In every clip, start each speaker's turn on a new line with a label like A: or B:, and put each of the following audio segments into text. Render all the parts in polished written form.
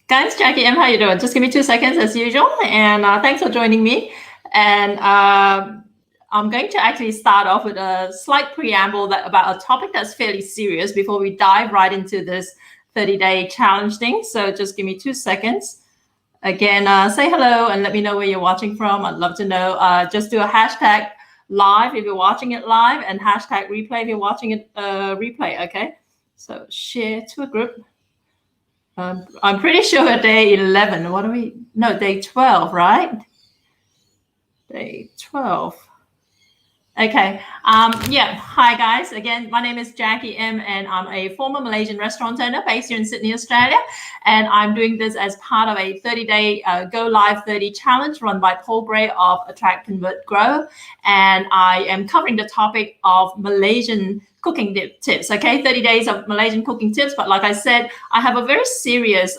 A: Guys, Jackie M, how you doing? Just give me 2 seconds as usual, and thanks for joining me. And I'm going to actually start off with a slight preamble about a topic that's fairly serious before we dive right into this 30-day challenge thing. So just give me 2 seconds. Again, say hello and let me know where you're watching from. I'd love to know. Just do a hashtag live if you're watching it live, and hashtag replay if you're watching it replay, okay? So share to a group. I'm pretty sure day 11. What are we? No, day 12, right? Day 12. Okay. Yeah. Hi, guys. Again, my name is Jackie M, and I'm a former Malaysian restaurant owner based here in Sydney, Australia. And I'm doing this as part of a 30-day Go Live 30 challenge run by Paul Bray of Attract, Convert, Grow. And I am covering the topic of Malaysian cooking tips, okay? 30 days of Malaysian cooking tips. But like I said, I have a very serious,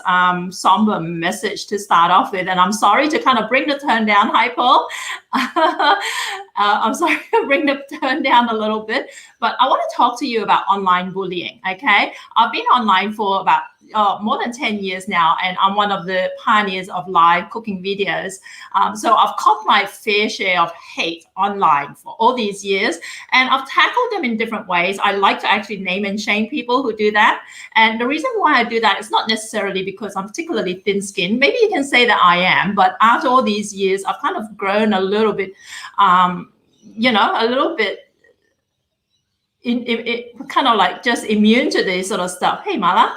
A: somber message to start off with. And I'm sorry to kind of bring the tone down. Hi, Paul. I'm sorry to bring the tone down a little bit, but I want to talk to you about online bullying, okay? I've been online for about more than 10 years now, and I'm one of the pioneers of live cooking videos. So I've caught my fair share of hate online for all these years, and I've tackled them in different ways. I like to actually name and shame people who do that. And the reason why I do that is not necessarily because I'm particularly thin-skinned. Maybe you can say that I am, but after all these years, I've kind of grown a little bit, a little bit kind of like just immune to this sort of stuff. Hey, Mala.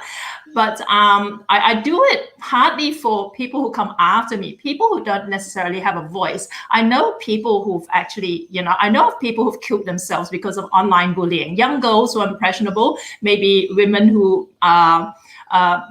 A: But I do it partly for people who come after me, people who don't necessarily have a voice. I know people who've actually, I know of people who've killed themselves because of online bullying. Young girls who are impressionable, maybe women who are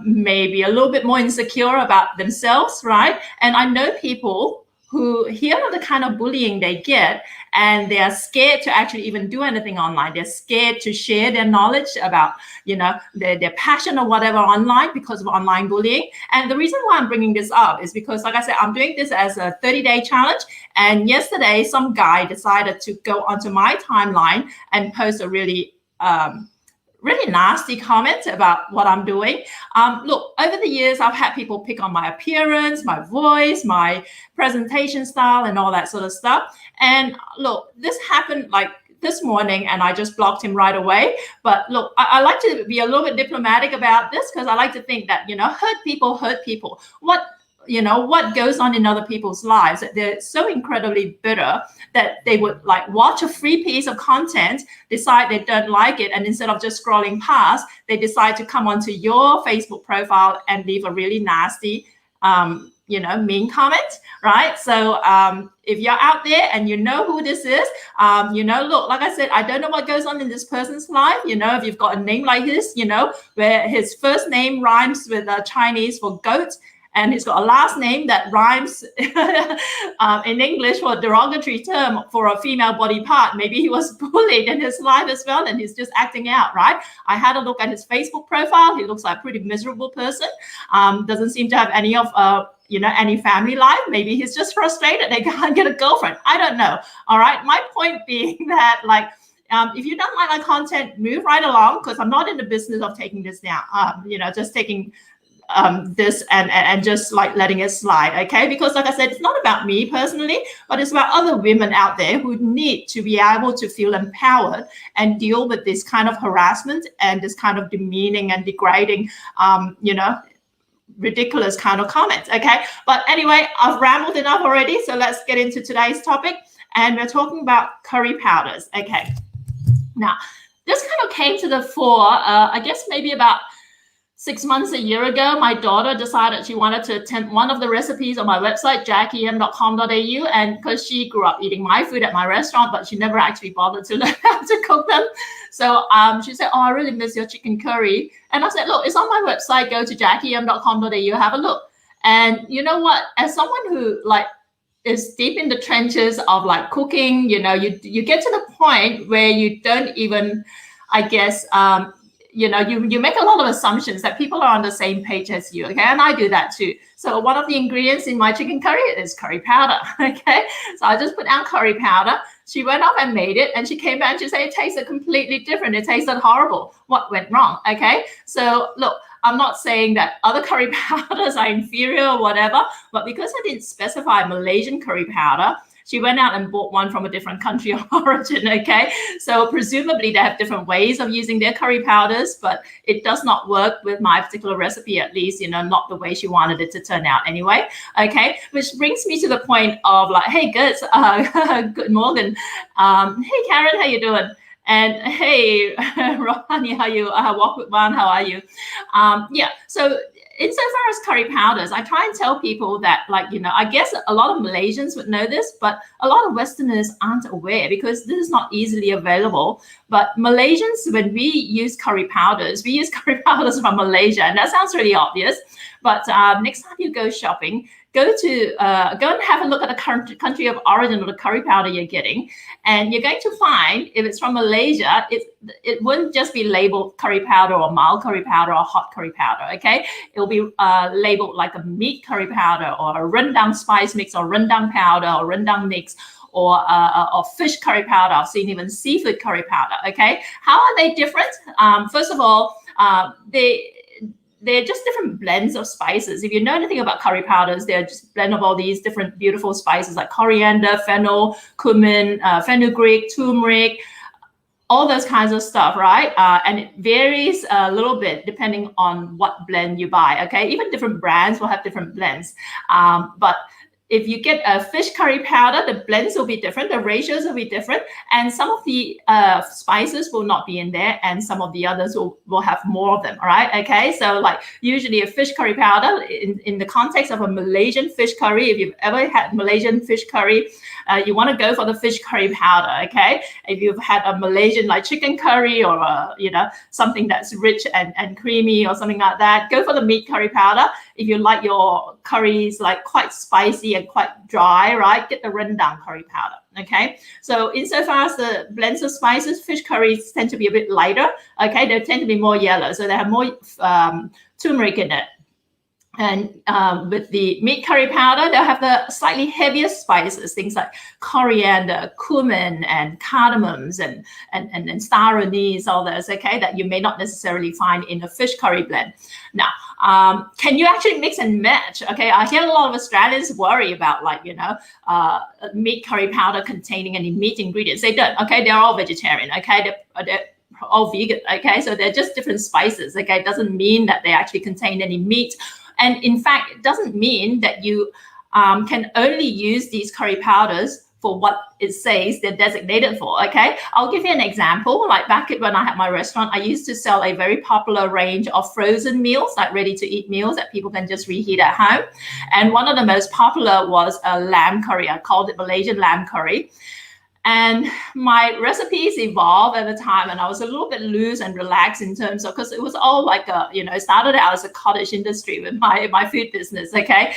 A: maybe a little bit more insecure about themselves, right? And I know people who hear of the kind of bullying they get, and they are scared to actually even do anything online. They're scared to share their knowledge about, their passion or whatever online because of online bullying. And the reason why I'm bringing this up is because, like I said, I'm doing this as a 30-day challenge. And yesterday, some guy decided to go onto my timeline and post a really nasty comment about what I'm doing. Look, over the years, I've had people pick on my appearance, my voice, my presentation style, and all that sort of stuff. And look, this happened like this morning, and I just blocked him right away. But look, I like to be a little bit diplomatic about this, because I like to think that, hurt people. What goes on in other people's lives, that they're so incredibly bitter that they would like watch a free piece of content, decide they don't like it, and instead of just scrolling past, they decide to come onto your Facebook profile and leave a really nasty, mean comment, right? So if you're out there and you know who this is, look, like I said, I don't know what goes on in this person's life. If you've got a name like this, where his first name rhymes with Chinese for goat, and he's got a last name that rhymes in English for a derogatory term for a female body part. Maybe he was bullied in his life as well, and he's just acting out, right? I had a look at his Facebook profile. He looks like a pretty miserable person. Doesn't seem to have any of any family life. Maybe he's just frustrated they can't get a girlfriend. I don't know. All right. My point being that, like, if you don't like my content, move right along, because I'm not in the business of taking this down. Just taking this and just like letting it slide, okay? Because like I said, it's not about me personally, but it's about other women out there who need to be able to feel empowered and deal with this kind of harassment and this kind of demeaning and degrading, ridiculous kind of comments, okay? But anyway, I've rambled enough already, so let's get into today's topic. And we're talking about curry powders, okay? Now, this kind of came to the fore, I guess maybe about 6 months, a year ago. My daughter decided she wanted to attempt one of the recipes on my website, jackiem.com.au, and because she grew up eating my food at my restaurant, but she never actually bothered to learn how to cook them. So she said, oh, I really miss your chicken curry. And I said, look, it's on my website. Go to jackiem.com.au, have a look. And you know what? As someone who like is deep in the trenches of like cooking, you get to the point where you don't even, I guess, you make a lot of assumptions that people are on the same page as you, okay? And I do that too. So one of the ingredients in my chicken curry is curry powder, okay? So I just put down curry powder. She went off and made it, and she came back and she said it tasted completely different. It tasted horrible. What went wrong, okay? So look, I'm not saying that other curry powders are inferior or whatever, but because I didn't specify Malaysian curry powder, she went out and bought one from a different country of origin, okay? So presumably they have different ways of using their curry powders, but it does not work with my particular recipe, at least, you know, not the way she wanted it to turn out anyway, okay? Which brings me to the point of like, hey, good, good morning. Hey, Karen, how you doing? And hey, Rohani, how you? Walk with one, how are you? Yeah, so insofar as curry powders, I try and tell people that, like, you know, I guess a lot of Malaysians would know this, but a lot of Westerners aren't aware because this is not easily available. But Malaysians, when we use curry powders, we use curry powders from Malaysia, and that sounds really obvious. But next time you go shopping, go and have a look at the country of origin of the curry powder you're getting, and you're going to find if it's from Malaysia, it wouldn't just be labeled curry powder or mild curry powder or hot curry powder. Okay, it'll be labeled like a meat curry powder or a rendang spice mix or rendang powder or rendang mix, or fish curry powder. I've seen even seafood curry powder. Okay, how are they different? First of all, they're just different blends of spices. If you know anything about curry powders, they're just blend of all these different beautiful spices like coriander, fennel, cumin, fenugreek, turmeric, all those kinds of stuff, right? And it varies a little bit depending on what blend you buy, okay? Even different brands will have different blends. But if you get a fish curry powder, the blends will be different, the ratios will be different, and some of the spices will not be in there, and some of the others will have more of them, all right? Okay, so like usually a fish curry powder, in the context of a Malaysian fish curry, if you've ever had Malaysian fish curry, you want to go for the fish curry powder, okay? If you've had a Malaysian like chicken curry or you know, something that's rich and creamy or something like that, go for the meat curry powder. If you like your curries like quite spicy and quite dry, right, get the rendang curry powder, okay? So insofar as the blends of spices, fish curries tend to be a bit lighter, okay? They tend to be more yellow, so they have more turmeric in it. And with the meat curry powder, they'll have the slightly heavier spices, things like coriander, cumin, and cardamoms, and star anise, all those, okay, that you may not necessarily find in a fish curry blend. Now, can you actually mix and match? Okay, I hear a lot of Australians worry about, like, you know, meat curry powder containing any meat ingredients. They don't, okay, they're all vegetarian, okay, they're all vegan, okay, so they're just different spices, okay, it doesn't mean that they actually contain any meat. And in fact, it doesn't mean that you can only use these curry powders for what it says they're designated for, okay? I'll give you an example. Like back when I had my restaurant, I used to sell a very popular range of frozen meals, like ready-to-eat meals that people can just reheat at home. And one of the most popular was a lamb curry. I called it Malaysian lamb curry. And my recipes evolved at the time, and I was a little bit loose and relaxed in terms of, because it was all like a, you know, it started out as a cottage industry with my food business, okay?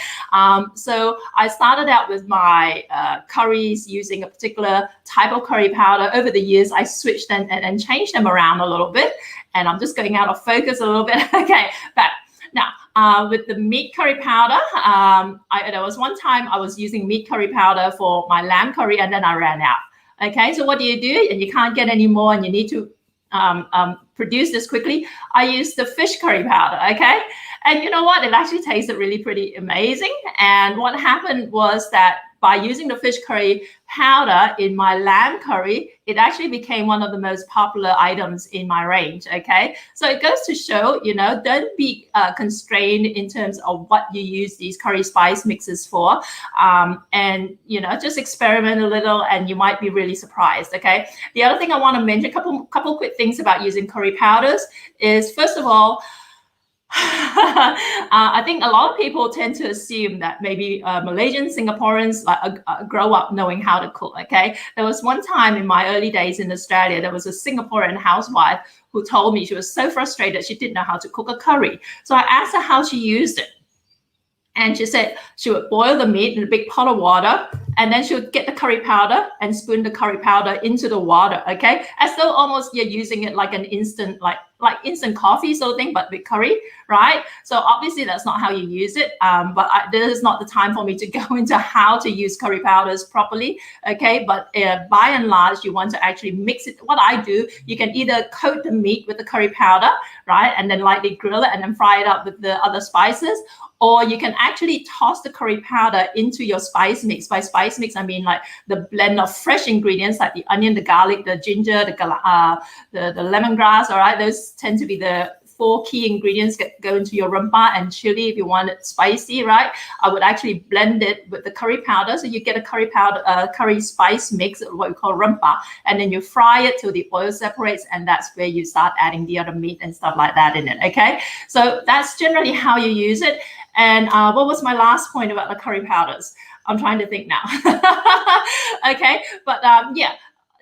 A: So I started out with my curries using a particular type of curry powder. Over the years, I switched and changed them around a little bit, and I'm just going out of focus a little bit, okay? But now, with the meat curry powder, there was one time I was using meat curry powder for my lamb curry, and then I ran out. Okay, so what do? And you can't get any more, and you need to produce this quickly. I used the fish curry powder, okay? And you know what? It actually tasted really pretty amazing. And what happened was that by using the fish curry powder in my lamb curry, it actually became one of the most popular items in my range, okay? So it goes to show, you know, don't be constrained in terms of what you use these curry spice mixes for. And, you know, just experiment a little and you might be really surprised, okay? The other thing I want to mention, a couple quick things about using curry powders is, first of all, I think a lot of people tend to assume that maybe Malaysian Singaporeans grow up knowing how to cook, okay? There was one time in my early days in Australia, there was a Singaporean housewife who told me she was so frustrated she didn't know how to cook a curry. So I asked her how she used it. And she said she would boil the meat in a big pot of water, and then she would get the curry powder and spoon the curry powder into the water, okay? As though almost you're using it like an instant, like like instant coffee sort of thing, but with curry, right? So obviously that's not how you use it. But this is not the time for me to go into how to use curry powders properly, okay? But by and large, you want to actually mix it. What I do, you can either coat the meat with the curry powder, right? And then lightly grill it and then fry it up with the other spices. Or you can actually toss the curry powder into your spice mix. By spice mix, I mean like the blend of fresh ingredients like the onion, the garlic, the ginger, the lemongrass, all right? Those tend to be the 4 key ingredients that go into your rempah, and chili if you want it spicy, right? I would actually blend it with the curry powder. So you get a curry powder, curry spice mix, what we call rempah, and then you fry it till the oil separates, and that's where you start adding the other meat and stuff like that in it, okay? So that's generally how you use it. And what was my last point about the curry powders? I'm trying to think now. Okay, but yeah.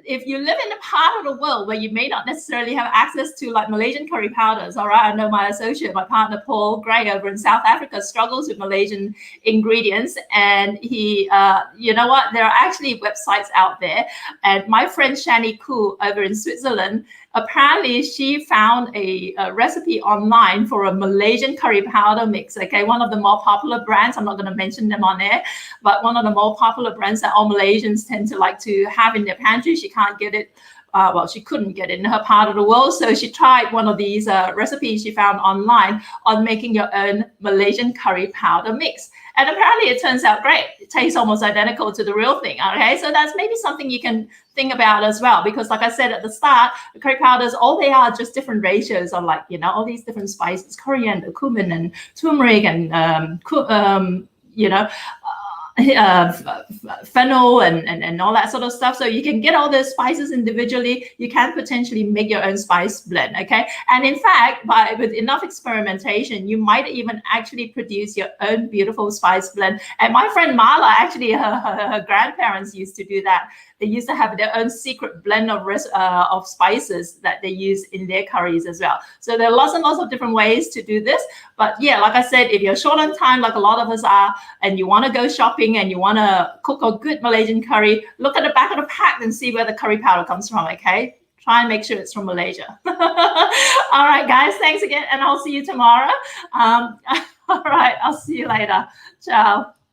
A: If you live in a part of the world where you may not necessarily have access to like Malaysian curry powders, all right, I know my associate, my partner Paul Gray over in South Africa struggles with Malaysian ingredients, and he, you know what, there are actually websites out there, and my friend Shani Koo over in Switzerland, apparently she found a recipe online for a Malaysian curry powder mix, okay, one of the more popular brands. I'm not going to mention them on air, but one of the more popular brands that all Malaysians tend to like to have in their pantry. She can't get it. Well, she couldn't get it in her part of the world. So she tried one of these recipes she found online on making your own Malaysian curry powder mix. And apparently it turns out great. It tastes almost identical to the real thing, okay? So that's maybe something you can think about as well, because like I said at the start, the curry powders, all they are just different ratios of like, you know, all these different spices, coriander, cumin, and turmeric, and, you know, fennel and all that sort of stuff. So you can get all those spices individually. You can potentially make your own spice blend, okay? And in fact, with enough experimentation, you might even actually produce your own beautiful spice blend. And my friend Marla, actually, her grandparents used to do that. They used to have their own secret blend of spices that they use in their curries as well. So there are lots and lots of different ways to do this. But yeah, like I said, if you're short on time, like a lot of us are, and you want to go shopping and you want to cook a good Malaysian curry, look at the back of the pack and see where the curry powder comes from, okay? Try and make sure it's from Malaysia. All right, guys, thanks again, and I'll see you tomorrow. All right, I'll see you later. Ciao.